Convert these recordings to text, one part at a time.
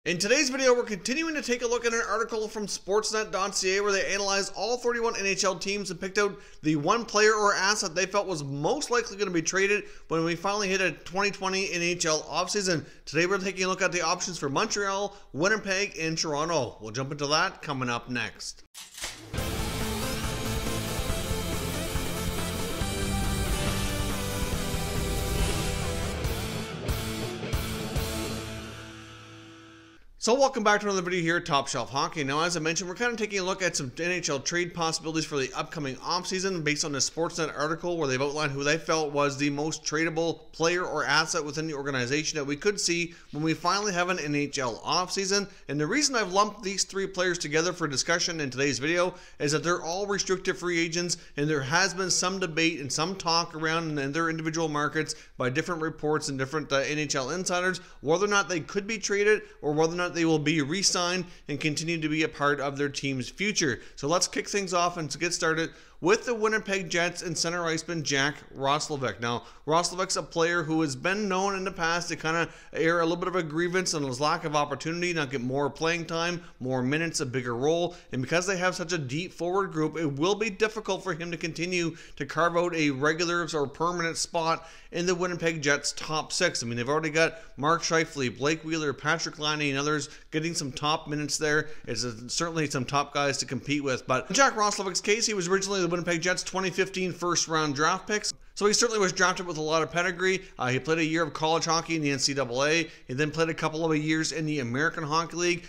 In today's video, we're continuing to take a look at an article from Sportsnet.ca where they analyzed all 31 NHL teams and picked out the one player or asset they felt was most likely going to be traded when we finally hit a 2020 NHL offseason. Today, we're taking a look at the options for Montreal, Winnipeg, and Toronto. We'll jump into that coming up next. So welcome back to another video here at Top Shelf Hockey. Now, as I mentioned, we're kind of taking a look at some NHL trade possibilities for the upcoming offseason based on this Sportsnet article where they've outlined who they felt was the most tradable player or asset within the organization that we could see when we finally have an NHL offseason. And the reason I've lumped these three players together for discussion in today's video is that they're all restricted free agents, and there has been some debate and some talk around in their individual markets by different reports and different NHL insiders whether or not they could be traded or whether or not they will be re-signed and continue to be a part of their team's future. So let's kick things off and to get started with the Winnipeg Jets and center iceman Jack Roslovic. Now, Roslovic's a player who has been known in the past to kind of air a little bit of a grievance on his lack of opportunity, not get more playing time, more minutes, a bigger role. And because they have such a deep forward group, it will be difficult for him to continue to carve out a regular or permanent spot in the Winnipeg Jets top six. I mean, they've already got Mark Scheifele, Blake Wheeler, Patrick Laine, and others getting some top minutes there. It's certainly some top guys to compete with. But in Jack Roslovic's case, he was originally the Winnipeg Jets 2015 first-round draft picks. So he certainly was drafted with a lot of pedigree. He played a year of college hockey in the NCAA. He then played a couple of years in the American Hockey League.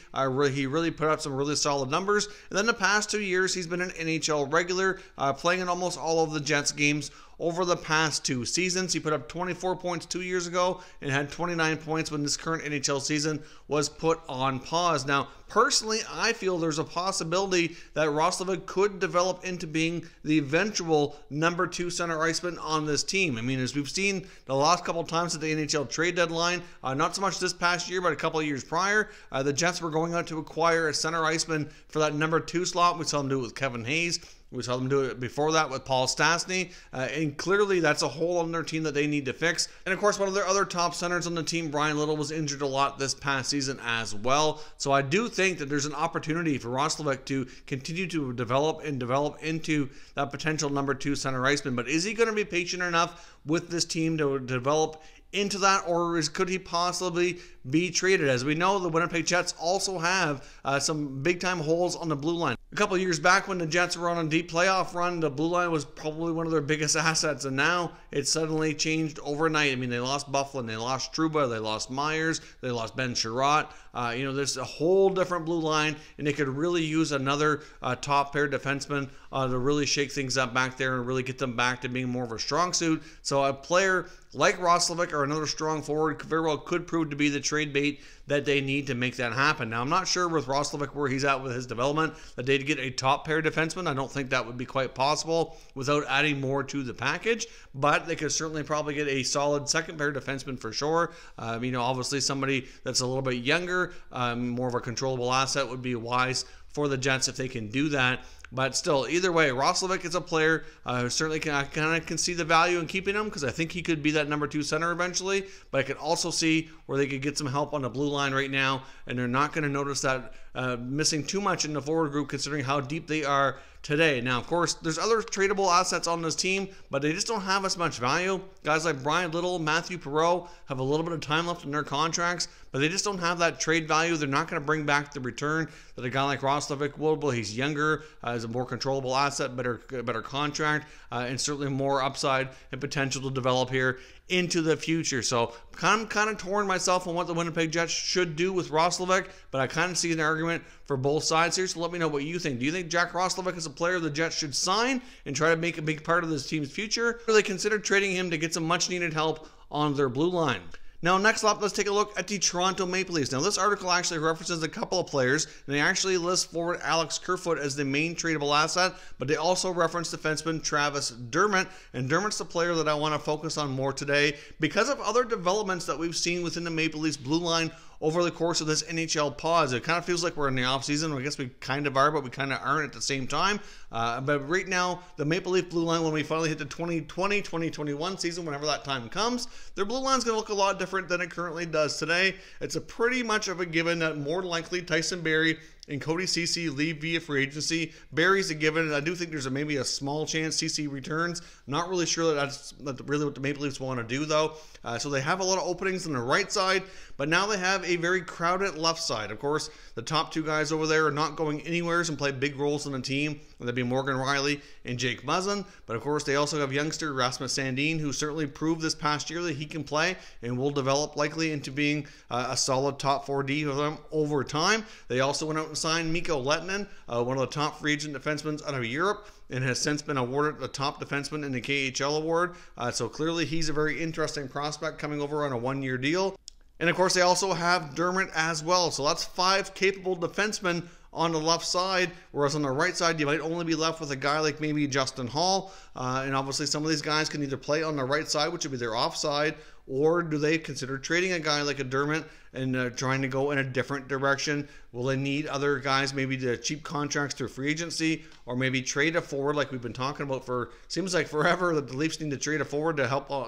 He really put up some really solid numbers. And then the past 2 years, he's been an NHL regular, playing in almost all of the Jets games. Over the past 2 seasons, he put up 24 points 2 years ago and had 29 points when this current NHL season was put on pause. Now, personally, I feel there's a possibility that Roslovic could develop into being the eventual number 2 center iceman on this team. I mean, as we've seen the last couple of times at the NHL trade deadline, not so much this past year, but a couple of years prior, the Jets were going out to acquire a center iceman for that number 2 slot. We saw them do it with Kevin Hayes. We saw them do it before that with Paul Stastny, and clearly that's a hole on their team that they need to fix. And of course, one of their other top centers on the team, Brian Little, was injured a lot this past season as well. So I do think that there's an opportunity for Roslovic to continue to develop into that potential number 2 center iceman. But is he going to be patient enough with this team to develop into that, or could he possibly be traded? As we know, the Winnipeg Jets also have some big-time holes on the blue line. A couple of years back when the Jets were on a deep playoff run, the blue line was probably one of their biggest assets, and now it's suddenly changed overnight. I mean, they lost Bufflin, they lost Trouba, they lost Myers, they lost Ben Sherratt. There's a whole different blue line, and they could really use another top-pair defenseman to really shake things up back there and really get them back to being more of a strong suit. So a player like Roslovic or another strong forward very well could prove to be the trade bait that they need to make that happen. Now, I'm not sure with Roslovic where he's at with his development that they'd get a top pair defenseman. I don't think that would be quite possible without adding more to the package, but they could certainly probably get a solid second pair defenseman for sure. Obviously somebody that's a little bit younger, more of a controllable asset would be wise for the Jets if they can do that. But still, either way, Roslovic is a player who certainly can see the value in keeping him because I think he could be that number 2 center eventually. But I could also see where they could get some help on the blue line right now, and they're not going to notice that missing too much in the forward group considering how deep they are today. Now, of course, there's other tradable assets on this team, but they just don't have as much value. Guys like Brian Little, Matthew Perreault have a little bit of time left in their contracts, but they just don't have that trade value. They're not going to bring back the return that a guy like Roslovic will. But he's younger, has a more controllable asset, better contract, and certainly more upside and potential to develop here into the future. So I'm kind of torn myself on what the Winnipeg Jets should do with Roslovic, but I kind of see an argument for both sides here. So let me know what you think. Do you think Jack Roslovic is a player the Jets should sign and try to make a big part of this team's future? Or they consider trading him to get some much needed help on their blue line? Now, next up, let's take a look at the Toronto Maple Leafs. Now, this article actually references a couple of players, and they actually list forward Alex Kerfoot as the main tradable asset, but they also reference defenseman Travis Dermott, and Dermott's the player that I want to focus on more today because of other developments that we've seen within the Maple Leafs blue line over the course of this NHL pause. It kind of feels like we're in the off season. I guess we kind of are, but we kind of aren't at the same time. But right now, the Maple Leaf blue line, when we finally hit the 2020, 2021 season, whenever that time comes, their blue line's going to look a lot different than it currently does today. It's a pretty much of a given that more than likely Tyson Barrie and Cody Ceci leave via free agency. Barry's a given. I do think there's maybe a small chance Ceci returns. Not really sure that's really what the Maple Leafs want to do, though. So they have a lot of openings on the right side, but now they have a very crowded left side. Of course, the top two guys over there are not going anywhere and play big roles in the team. That'd be Morgan Rielly and Jake Muzzin. But of course, they also have youngster Rasmus Sandin, who certainly proved this past year that he can play and will develop likely into being a solid top 4D for them over time. They also went out and signed Mikko Lehtinen, one of the top free agent defensemen out of Europe, and has since been awarded the top defenseman in the KHL award. So clearly he's a very interesting prospect coming over on a one-year deal. And of course they also have Dermott as well. So that's 5 capable defensemen on the left side, whereas on the right side you might only be left with a guy like maybe Justin Hall. And obviously some of these guys can either play on the right side, which would be their offside, or do they consider trading a guy like a Dermott and trying to go in a different direction? Will they need other guys, maybe the cheap contracts through free agency, or maybe trade a forward like we've been talking about for, seems like forever, that the Leafs need to trade a forward to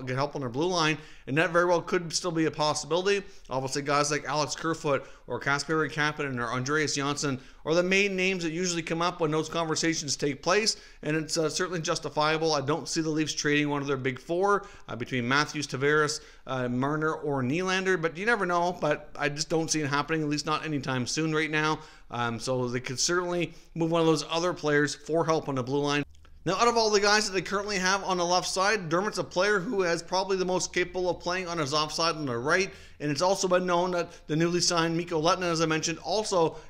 get help on their blue line, and that very well could still be a possibility. Obviously guys like Alex Kerfoot or Kasperi Kapanen or Andreas Johnsson are the main names that usually come up when those conversations take place, and it's certainly justifiable. I don't see the Leafs trading one of their big four between Matthews, Tavares, Marner, or Nylander, but you never know. But I just don't see it happening, at least not anytime soon right now. So they could certainly move one of those other players for help on the blue line. Now, out of all the guys that they currently have on the left side, Dermott's a player who is probably the most capable of playing on his offside on the right. And it's also been known that the newly signed Mikko Lehtinen, as I mentioned,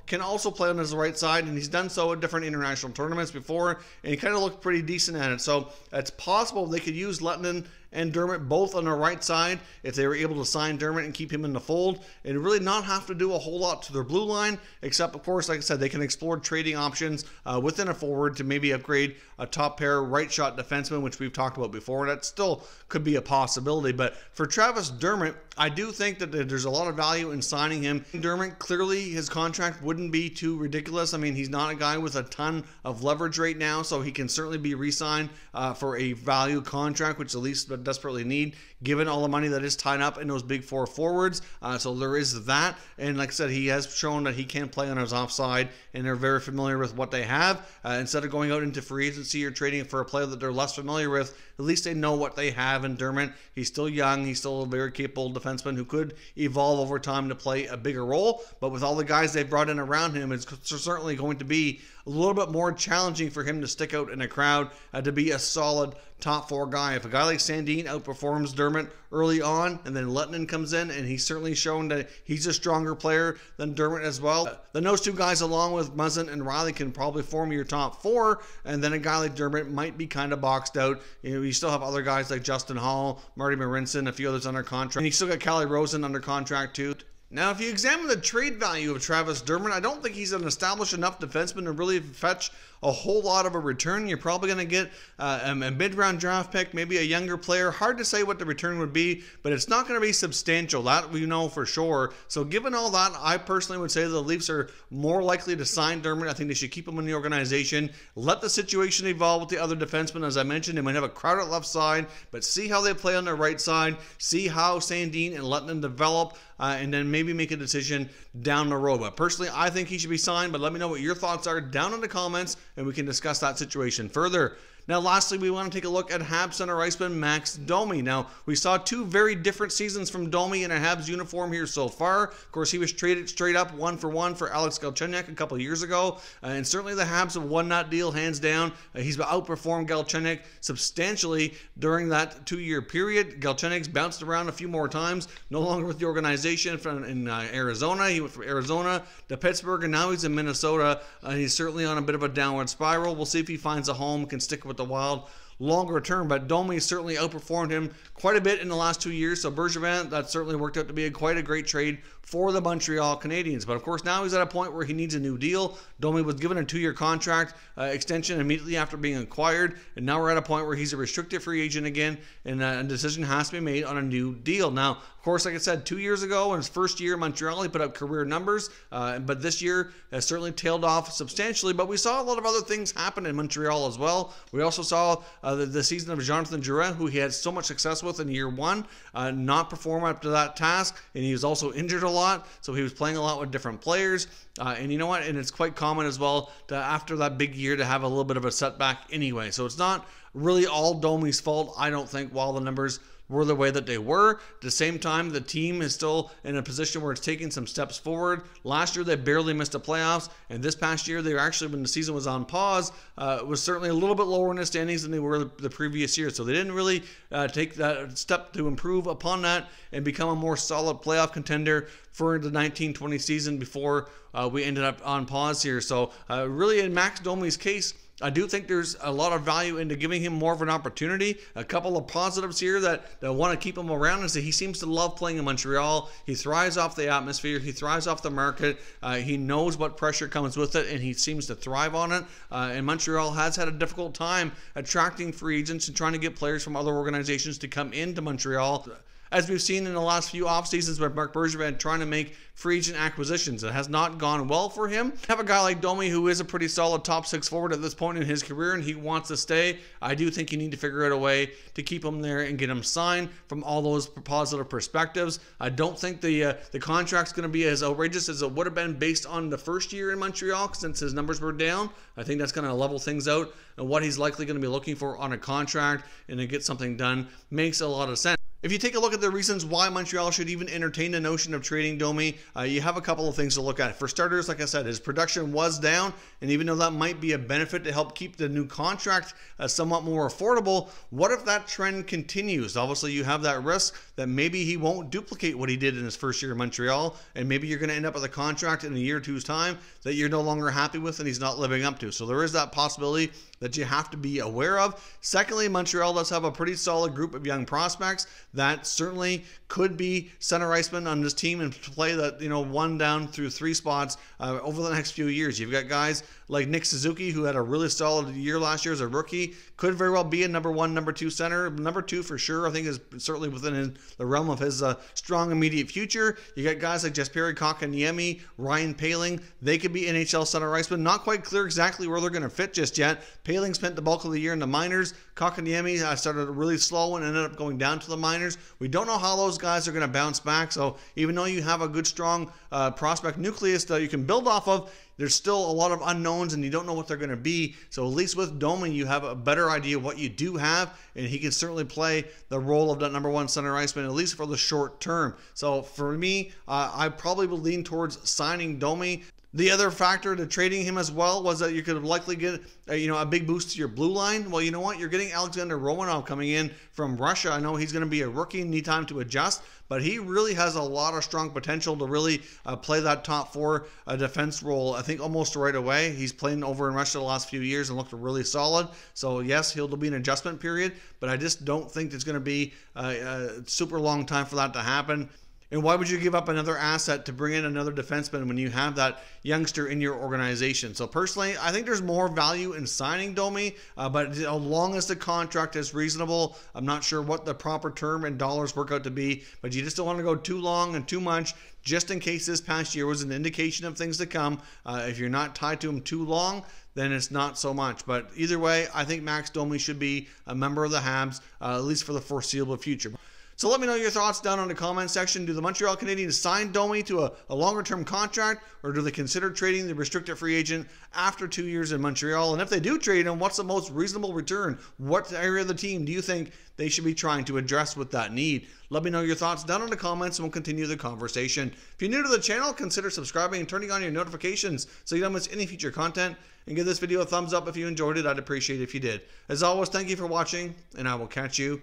can also play on his right side, and he's done so at different international tournaments before, and he kind of looked pretty decent at it. So it's possible they could use Lehtinen and Dermott both on the right side if they were able to sign Dermott and keep him in the fold, and really not have to do a whole lot to their blue line, except, of course, like I said, they can explore trading options within a forward to maybe upgrade a top pair right shot defenseman, which we've talked about before. That still could be a possibility. But for Travis Dermott, I do think that there's a lot of value in signing him. Dermott, clearly his contract wouldn't be too ridiculous. I mean, he's not a guy with a ton of leverage right now, so he can certainly be re-signed for a value contract, which the Leafs desperately need, given all the money that is tied up in those big four forwards. So there is that. And like I said, he has shown that he can play on his offside, and they're very familiar with what they have. Instead of going out into free agency or trading for a player that they're less familiar with, at least they know what they have in Dermott. He's still young. He's still a very capable defenseman who could evolve over time to play a bigger role. But with all the guys they've brought in around him, it's certainly going to be a little bit more challenging for him to stick out in a crowd, to be a solid top four guy. If a guy like Sandin outperforms Dermott early on, and then Lehtinen comes in, and he's certainly shown that he's a stronger player than Dermott as well, then those two guys, along with Muzzin and Rielly, can probably form your top four, and then a guy like Dermott might be kind of boxed out. You still have other guys like Justin Hall, Marty Marinson, a few others under contract, and you still got Calle Rosen under contract too. Now, if you examine the trade value of Travis Dermott, I don't think he's an established enough defenseman to really fetch a whole lot of a return. You're probably going to get a mid-round draft pick, maybe a younger player. Hard to say what the return would be, but it's not going to be substantial. That we know for sure. So given all that, I personally would say the Leafs are more likely to sign Dermott. I think they should keep him in the organization. Let the situation evolve with the other defensemen. As I mentioned, they might have a crowded left side, but see how they play on the right side. See how Sandin and Lehtinen develop, and then maybe make a decision down the road. But personally, I think he should be signed, but let me know what your thoughts are down in the comments, and we can discuss that situation further. Now, lastly, we want to take a look at Habs center iceman Max Domi. Now, we saw two very different seasons from Domi in a Habs uniform here so far. Of course, he was traded straight up 1-for-1 for Alex Galchenyuk a couple years ago, and certainly the Habs have won that deal hands down. He's outperformed Galchenyuk substantially during that 2-year period. Galchenyuk's bounced around a few more times, no longer with the organization in Arizona. He went from Arizona to Pittsburgh, and now he's in Minnesota. He's certainly on a bit of a downward spiral. We'll see if he finds a home, can stick with the Wild longer term. But Domi certainly outperformed him quite a bit in the last 2 years. So Bergevin, that certainly worked out to be quite a great trade for the Montreal Canadiens. But of course, now he's at a point where he needs a new deal. Domi was given a 2-year contract extension immediately after being acquired, and now we're at a point where he's a restricted free agent again, and a decision has to be made on a new deal. Now, of course, like I said, 2 years ago, in his first year in Montreal, he put up career numbers, but this year has certainly tailed off substantially. But we saw a lot of other things happen in Montreal as well. We also saw the season of Jonathan Drouin, who he had so much success with in year 1, not perform up to that task, and he was also injured a lot, so he was playing a lot with different players. And you know what? And it's quite common as well to, after that big year, to have a little bit of a setback anyway. So it's not really all Domi's fault, I don't think, while the numbers were the way that they were. At the same time, the team is still in a position where it's taking some steps forward. Last year, they barely missed the playoffs, and this past year, they were actually, when the season was on pause, was certainly a little bit lower in the standings than they were the previous year. So they didn't really take that step to improve upon that and become a more solid playoff contender for the 19-20 season before we ended up on pause here. So really, in Max Domi's case, I do think there's a lot of value into giving him more of an opportunity. A couple of positives here that want to keep him around is that he seems to love playing in Montreal. He thrives off the atmosphere. He thrives off the market. He knows what pressure comes with it, and he seems to thrive on it. And Montreal has had a difficult time attracting free agents and trying to get players from other organizations to come into Montreal, as we've seen in the last few off seasons with Marc Bergevin trying to make free agent acquisitions. It has not gone well for him. Have a guy like Domi who is a pretty solid top 6 forward at this point in his career, and he wants to stay. I do think you need to figure out a way to keep him there and get him signed from all those positive perspectives. I don't think the contract's going to be as outrageous as it would have been based on the first year in Montreal, since his numbers were down. I think that's going to level things out, and what he's likely going to be looking for on a contract and to get something done makes a lot of sense. If you take a look at the reasons why Montreal should even entertain the notion of trading Domi, you have a couple of things to look at. For starters, like I said, his production was down, and even though that might be a benefit to help keep the new contract somewhat more affordable, what if that trend continues? Obviously, you have that risk that maybe he won't duplicate what he did in his first year in Montreal, and maybe you're going to end up with a contract in a year or two's time that you're no longer happy with and he's not living up to. So there is that possibility that you have to be aware of. Secondly, Montreal does have a pretty solid group of young prospects that certainly could be center icemen on this team and play that, 1 down through 3 spots over the next few years. You've got guys like Nick Suzuki, who had a really solid year last year as a rookie, could very well be a number 1, number 2 center. Number 2 for sure, I think, is certainly within the realm of his strong immediate future. You got guys like Jesperi Kotkaniemi, Ryan Poehling. They could be NHL center icemen. Not quite clear exactly where they're going to fit just yet. Poehling spent the bulk of the year in the minors. Kotkaniemi started really slow and ended up going down to the minors. We don't know how those guys are going to bounce back. So even though you have a good, strong prospect nucleus that you can build off of, there's still a lot of unknowns and you don't know what they're going to be. So at least with Domi, you have a better idea of what you do have, and he can certainly play the role of that number 1 center iceman, at least for the short term. So for me, I probably would lean towards signing Domi. The other factor to trading him as well was that you could likely get a big boost to your blue line. Well, you know what? You're getting Alexander Romanov coming in from Russia. I know he's going to be a rookie and need time to adjust, but he really has a lot of strong potential to really play that top 4 defense role, I think, almost right away. He's playing over in Russia the last few years and looked really solid. So yes, he'll be an adjustment period, but I just don't think there's going to be a super long time for that to happen. And why would you give up another asset to bring in another defenseman when you have that youngster in your organization? So personally, I think there's more value in signing Domi, but as long as the contract is reasonable, I'm not sure what the proper term and dollars work out to be, but you just don't want to go too long and too much, just in case this past year was an indication of things to come. If you're not tied to him too long, then it's not so much. But either way, I think Max Domi should be a member of the Habs, at least for the foreseeable future. So let me know your thoughts down in the comment section. Do the Montreal Canadiens sign Domi to a longer-term contract, or do they consider trading the restricted free agent after 2 years in Montreal? And if they do trade him, what's the most reasonable return? What area of the team do you think they should be trying to address with that need? Let me know your thoughts down in the comments, and we'll continue the conversation. If you're new to the channel, consider subscribing and turning on your notifications so you don't miss any future content. And give this video a thumbs up if you enjoyed it. I'd appreciate it if you did. As always, thank you for watching, and I will catch you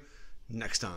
next time.